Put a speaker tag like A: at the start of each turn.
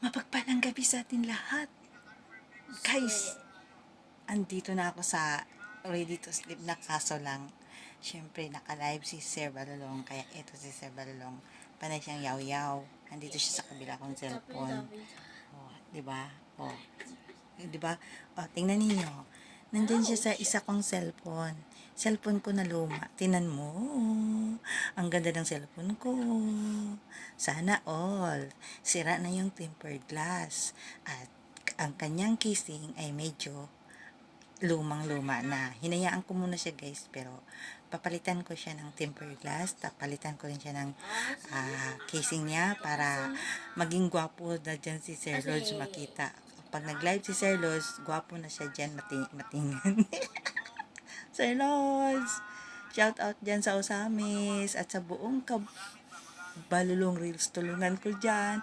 A: Mapagpalang gabi sa atin lahat. Guys, andito na ako sa ready to sleep na kaso lang. Siyempre, naka-live si Sir Balolong. Kaya ito si Sir Balolong. Panay siyang yaw-yaw. Andito siya sa kabila kong cellphone. Oh, di ba? Oh, di ba? Oh, tingnan niyo. Nandyan siya sa isa kong cellphone. Cellphone ko na luma. Tinan mo. Ang ganda ng cellphone ko. Sana all. Sira na yung tempered glass. At ang kanyang casing ay medyo lumang-luma na. Hinayaan ko muna siya guys, pero papalitan ko siya ng tempered glass, papalitan ko rin siya ng casing niya para maging gwapo na dyan si Sir Lodge makita. Pag nag-live si Sir Lodge, gwapo na siya dyan matingin. Sir Lodge, shout out dyan sa Osamis at sa buong Balulong Reels, tulungan ko dyan.